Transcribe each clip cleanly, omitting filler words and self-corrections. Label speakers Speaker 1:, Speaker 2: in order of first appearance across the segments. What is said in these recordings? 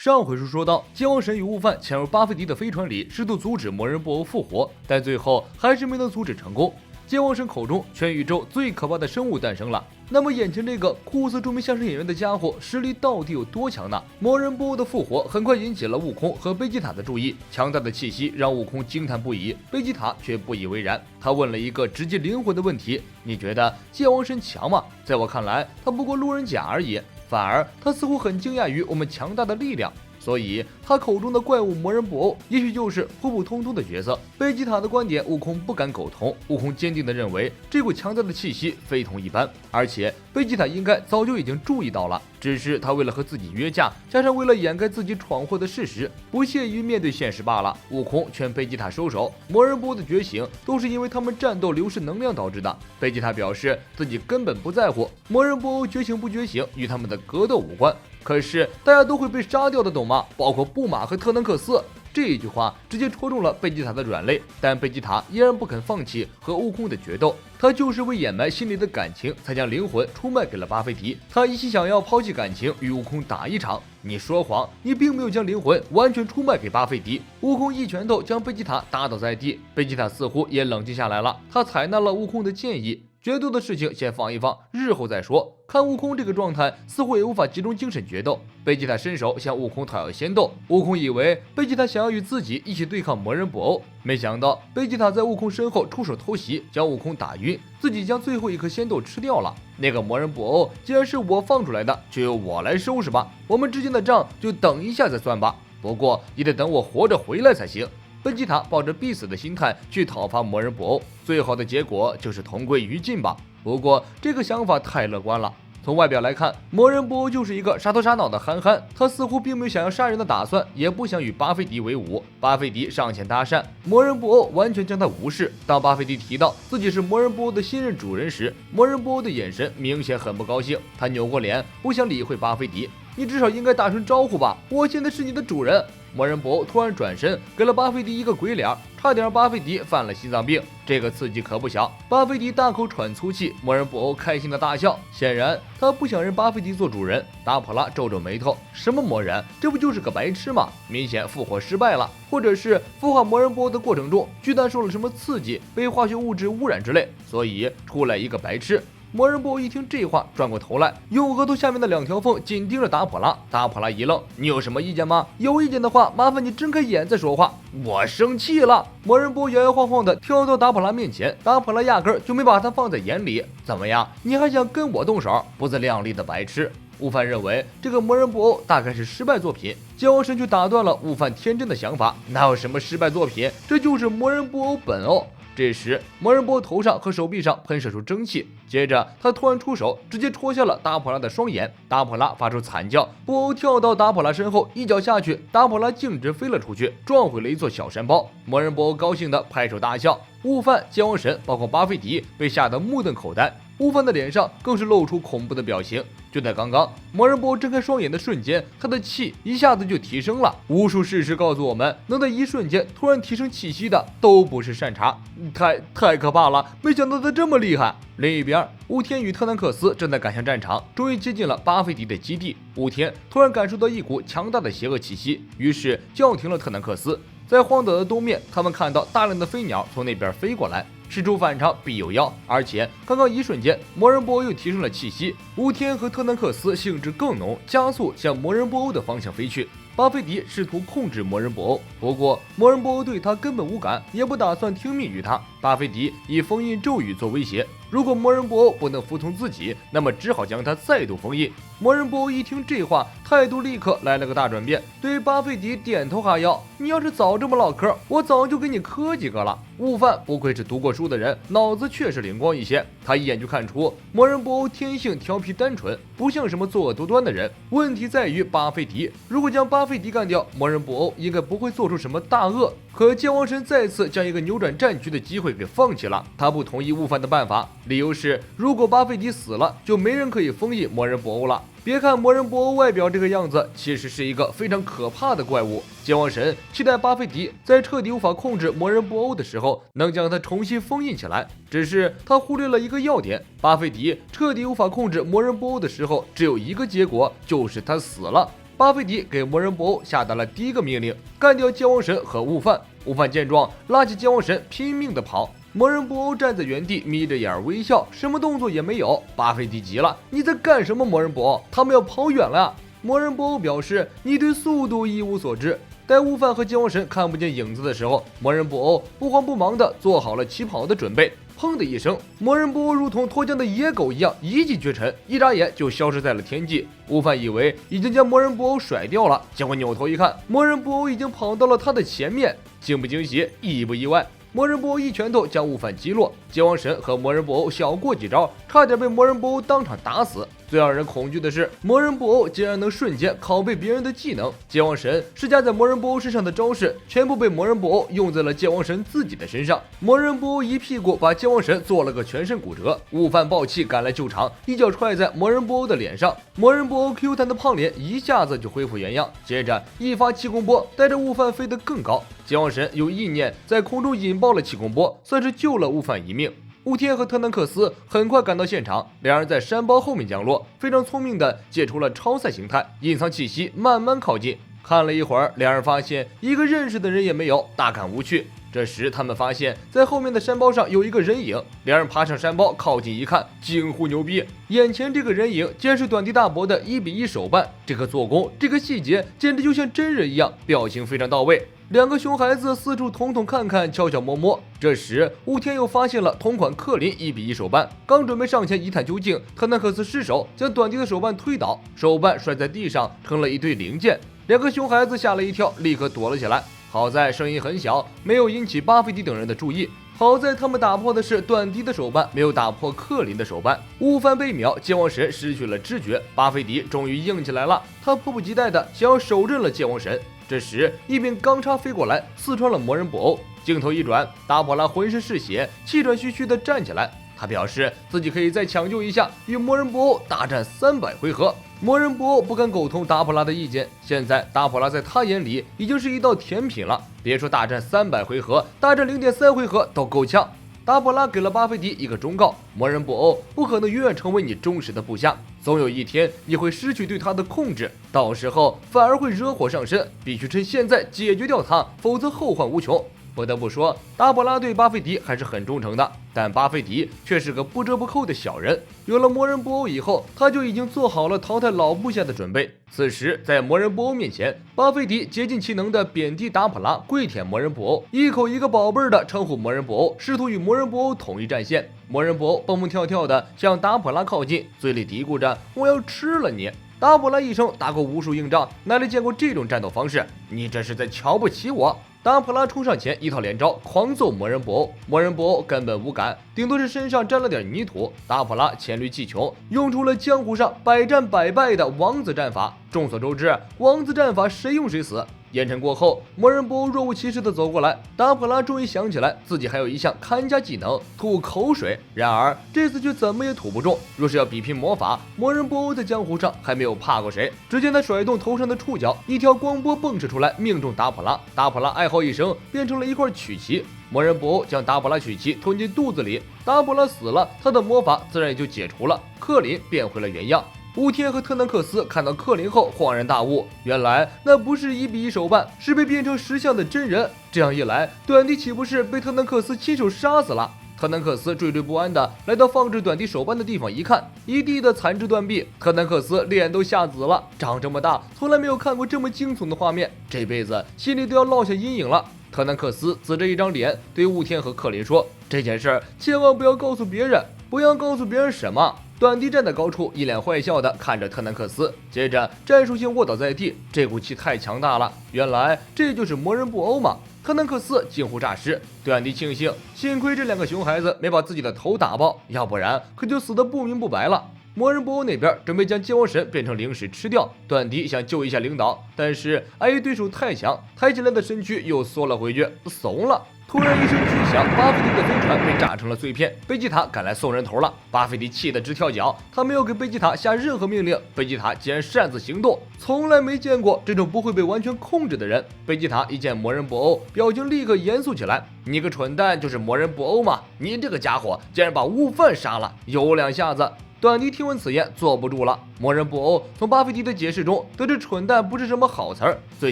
Speaker 1: 上回书说到，剑王神与悟饭潜入巴菲迪的飞船里，试图阻止魔人布欧复活，但最后还是没能阻止成功。剑王神口中全宇宙最可怕的生物诞生了。那么眼前这个酷似著名相声演员的家伙，实力到底有多强呢？魔人布欧的复活很快引起了悟空和贝吉塔的注意，强大的气息让悟空惊叹不已，贝吉塔却不以为然。他问了一个直击灵魂的问题：你觉得剑王神强吗？在我看来，他不过路人甲而已。反而他似乎很惊讶于我们强大的力量，所以他口中的怪物魔人布欧也许就是普普通通的角色。贝吉塔的观点悟空不敢苟同，悟空坚定地认为这股强大的气息非同一般，而且贝吉塔应该早就已经注意到了，只是他为了和自己约架，加上为了掩盖自己闯祸的事实，不屑于面对现实罢了。悟空劝贝吉塔收手，魔人布欧的觉醒都是因为他们战斗流失能量导致的。贝吉塔表示自己根本不在乎魔人布欧觉醒不觉醒，与他们的格斗无关。可是大家都会被杀掉的，懂吗？包括布马和特南克斯。这一句话直接戳中了贝吉塔的软肋，但贝吉塔依然不肯放弃和悟空的决斗。他就是为掩埋心里的感情，才将灵魂出卖给了巴菲迪。他一心想要抛弃感情，与悟空打一场。你说谎，你并没有将灵魂完全出卖给巴菲迪。悟空一拳头将贝吉塔打倒在地，贝吉塔似乎也冷静下来了，他采纳了悟空的建议。决斗的事情先放一放，日后再说。看悟空这个状态，似乎也无法集中精神决斗。贝吉塔伸手向悟空讨要仙豆，悟空以为贝吉塔想要与自己一起对抗魔人布欧，没想到贝吉塔在悟空身后出手偷袭，将悟空打晕，自己将最后一颗仙豆吃掉了。那个魔人布欧既然是我放出来的，就由我来收拾吧。我们之间的账就等一下再算吧，不过也得等我活着回来才行。贝吉塔抱着必死的心态去讨伐魔人布欧，最好的结果就是同归于尽吧。不过这个想法太乐观了。从外表来看，魔人布欧就是一个傻头傻脑的憨憨，他似乎并没有想要杀人的打算，也不想与巴菲迪为伍。巴菲迪上前搭讪，魔人布欧完全将他无视。当巴菲迪提到自己是魔人布欧的新任主人时，魔人布欧的眼神明显很不高兴，他扭过脸，不想理会巴菲迪。你至少应该打声招呼吧，我现在是你的主人。魔人布欧突然转身给了巴菲迪一个鬼脸，差点让巴菲迪犯了心脏病，这个刺激可不小。巴菲迪大口喘粗气，魔人布欧开心的大笑，显然他不想让巴菲迪做主人。达普拉皱皱眉头，什么魔人，这不就是个白痴吗？明显复活失败了，或者是孵化魔人布欧的过程中巨蛋受了什么刺激，被化学物质污染之类，所以出来一个白痴。魔人布欧一听这话，转过头来，用额头下面的2条缝紧盯着达普拉。达普拉一愣：“你有什么意见吗？有意见的话，麻烦你睁开眼再说话。”我生气了。魔人布欧摇摇晃晃地跳到达普拉面前，达普拉压根儿就没把他放在眼里。怎么样，你还想跟我动手？不自量力的白痴！悟饭认为这个魔人布欧大概是失败作品，剑王神却打断了悟饭天真的想法。哪有什么失败作品？这就是魔人布欧本哦。这时，魔人布欧头上和手臂上喷射出蒸汽，接着他突然出手，直接戳瞎了达普拉的双眼。达普拉发出惨叫，布欧跳到达普拉身后，一脚下去，达普拉径直飞了出去，撞毁了一座小山包。魔人布欧高兴地拍手大笑。悟饭、剑王神，包括巴菲迪，被吓得目瞪口呆。悟饭的脸上更是露出恐怖的表情。就在刚刚，魔人布欧睁开双眼的瞬间，他的气一下子就提升了。无数事实告诉我们，能在一瞬间突然提升气息的都不是善茬，太可怕了！没想到他这么厉害。另一边，雾天与特南克斯正在赶向战场，终于接近了巴菲迪的基地。雾天突然感受到一股强大的邪恶气息，于是叫停了特南克斯。在荒岛的东面，他们看到大量的飞鸟从那边飞过来。事出反常必有妖，而且刚刚一瞬间，魔人布欧又提升了气息。吴天和特南克斯兴致更浓，加速向魔人布欧的方向飞去。巴菲迪试图控制魔人布欧，不过魔人布欧对他根本无感，也不打算听命于他。巴菲迪以封印咒语做威胁，如果魔人布欧不能服从自己，那么只好将他再度封印。魔人布欧一听这话，态度立刻来了个大转变，对巴菲迪点头哈腰。你要是早这么唠嗑，我早就给你磕几个了。悟饭不愧是读过书的人，脑子确实灵光一些。他一眼就看出魔人布欧天性调皮单纯，不像什么作恶多端的人。问题在于巴菲迪，如果将巴菲迪干掉，魔人布欧应该不会做出什么大恶。可剑王神再次将一个扭转战局的机会给放弃了。他不同意悟饭的办法，理由是如果巴菲迪死了，就没人可以封印魔人布欧了。别看魔人布欧外表这个样子，其实是一个非常可怕的怪物。剑王神期待巴菲迪在彻底无法控制魔人布欧的时候，能将他重新封印起来。只是他忽略了一个要点，巴菲迪彻底无法控制魔人布欧的时候，只有一个结果，就是他死了。巴菲迪给魔人布欧下达了第一个命令：干掉剑王神和悟饭。悟饭见状，拉起剑王神拼命地跑。魔人布欧站在原地，眯着眼微笑，什么动作也没有。巴菲迪急了：“你在干什么，魔人布欧？他们要跑远了呀！”魔人布欧表示：“你对速度一无所知。”待悟饭和剑王神看不见影子的时候，魔人布欧不慌不忙地做好了起跑的准备。砰的一声，魔人布欧如同脱缰的野狗一样一骑绝尘，一眨眼就消失在了天际。悟饭以为已经将魔人布欧甩掉了，结果扭头一看，魔人布欧已经跑到了他的前面。惊不惊喜，意不意外？魔人布欧一拳头将悟饭击落，剑王神和魔人布欧小过几招，差点被魔人布欧当场打死。最让人恐惧的是，魔人布欧竟然能瞬间拷贝别人的技能。剑王神施加在魔人布欧身上的招式，全部被魔人布欧用在了剑王神自己的身上。魔人布欧一屁股把剑王神做了个全身骨折。悟饭暴气赶来救场，一脚踹在魔人布欧的脸上，魔人布欧 Q 弹的胖脸一下子就恢复原样，接着一发气功波带着悟饭飞得更高。剑王神有意念在空中引爆了气功波，算是救了悟饭一命。雾天和特南克斯很快赶到现场，两人在山包后面降落，非常聪明地解除了超赛形态，隐藏气息，慢慢靠近。看了一会儿，两人发现一个认识的人也没有，大感无趣。这时他们发现，在后面的山包上有一个人影，两人爬上山包，靠近一看，惊呼牛逼！眼前这个人影竟然是短笛大伯的1:1手办，这个做工，这个细节，简直就像真人一样，表情非常到位。两个熊孩子四处捅捅看看，悄悄摸摸。这时，雾天又发现了同款克林1:1手办，刚准备上前一探究竟，特南克斯失手将短笛的手办推倒，手办摔在地上，成了一堆零件。两个熊孩子吓了一跳，立刻躲了起来。好在声音很小，没有引起巴菲迪等人的注意。好在他们打破的是短笛的手办，没有打破克林的手办。悟饭被秒，剑王神失去了知觉，巴菲迪终于硬起来了，他迫不及待的想要手刃了剑王神。这时，一柄钢叉飞过来，刺穿了魔人布欧。镜头一转，达普拉浑身是血，气喘吁吁地站起来。他表示自己可以再抢救一下，与魔人布欧大战300回合。魔人布欧不敢苟同达普拉的意见，现在达普拉在他眼里已经是一道甜品了。别说大战300回合，大战0.3回合都够呛。达普拉给了巴菲迪一个忠告：魔人布欧不可能永远成为你忠实的部下，总有一天你会失去对他的控制，到时候反而会惹火上身，必须趁现在解决掉他，否则后患无穷。不得不说，达普拉对巴菲迪还是很忠诚的，但巴菲迪却是个不折不扣的小人。有了魔人布欧以后，他就已经做好了淘汰老部下的准备。此时，在魔人布欧面前，巴菲迪竭尽其能的贬低达普拉，跪舔魔人布欧，一口一个宝贝儿的称呼魔人布欧，试图与魔人布欧统一战线。魔人布欧蹦蹦跳跳的向达普拉靠近，嘴里嘀咕着：“我要吃了你。”达普拉一生打过无数硬仗，哪里见过这种战斗方式？你这是在瞧不起我！达普拉冲上前，一套连招狂揍魔人布欧，魔人布欧根本无感，顶多是身上沾了点泥土。达普拉黔驴技穷，用出了江湖上百战百败的王子战法。众所周知，王子战法谁用谁死。烟尘过后，魔人布欧若无其事地走过来，达普拉终于想起来自己还有一项看家技能吐口水，然而这次却怎么也吐不中。若是要比拼魔法，魔人布欧在江湖上还没有怕过谁。只见他甩动头上的触角，一条光波迸射出来，命中达普拉。达普拉哀嚎一声，变成了一块曲奇。魔人布欧将达普拉曲奇吞进肚子里，达普拉死了，他的魔法自然也就解除了，克林变回了原样。雾天和特南克斯看到克林后恍然大悟，原来那不是1:1手办，是被变成石像的真人。这样一来，短笛岂不是被特南克斯亲手杀死了？特南克斯惴惴不安地来到放置短笛手办的地方一看，一地的残肢断臂，特南克斯脸都吓紫了。长这么大，从来没有看过这么惊悚的画面，这辈子心里都要落下阴影了。特南克斯指着一张脸对雾天和克林说：“这件事千万不要告诉别人。”不要告诉别人什么。短笛站在高处，一脸坏笑地看着特南克斯，接着战术性卧倒在地，这股气太强大了。原来这就是魔人布欧嘛！特南克斯惊呼诈尸。短笛庆幸，幸亏这两个熊孩子没把自己的头打爆，要不然可就死得不明不白了。魔人布欧那边准备将剑王神变成零食吃掉，短笛想救一下领导，但是碍于对手太强，抬起来的身躯又缩了回去，怂了。突然一声巨响，巴菲迪的飞船被炸成了碎片。贝吉塔赶来送人头了，巴菲迪气得直跳脚，他没有给贝吉塔下任何命令，贝吉塔竟然擅自行动，从来没见过这种不会被完全控制的人。贝吉塔一见魔人布欧，表情立刻严肃起来：“你个蠢蛋，就是魔人布欧吗？你这个家伙竟然把悟饭杀了，有两下子！”短笛听闻此言，坐不住了。魔人布欧从巴菲迪的解释中得知蠢蛋不是什么好词儿，最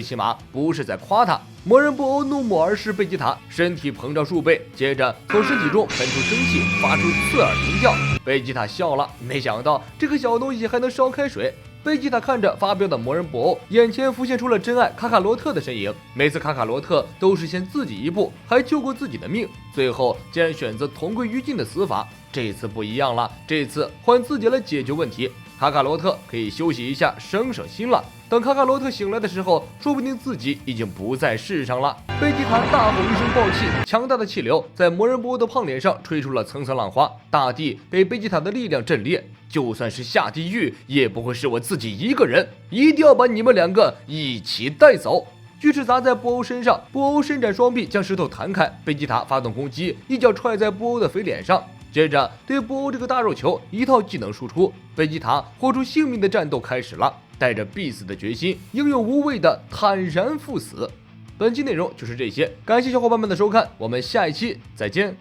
Speaker 1: 起码不是在夸他。魔人布欧怒目而视贝吉塔，身体膨胀数倍，接着从身体中喷出生气，发出刺耳鸣叫。贝吉塔笑了，没想到这个小东西还能烧开水。贝吉塔看着发飙的魔人布欧，眼前浮现出了真爱卡卡罗特的身影。每次卡卡罗特都是先自己一步，还救过自己的命，最后竟然选择同归于尽的死法。这次不一样了，这次换自己来解决问题。卡卡罗特可以休息一下，省心了。等卡卡罗特醒来的时候，说不定自己已经不在世上了。贝吉塔大吼一声爆气，强大的气流在魔人布欧的胖脸上吹出了层层浪花，大地被贝吉塔的力量震裂。就算是下地狱，也不会是我自己一个人，一定要把你们两个一起带走。锯齿砸在布欧身上，布欧伸展双臂将石头弹开，贝吉塔发动攻击，一脚踹在布欧的肥脸上。接着对布欧这个大肉球一套技能输出，贝吉塔豁出性命的战斗开始了，带着必死的决心，英勇无畏的坦然赴死。本期内容就是这些，感谢小伙伴们的收看，我们下一期再见。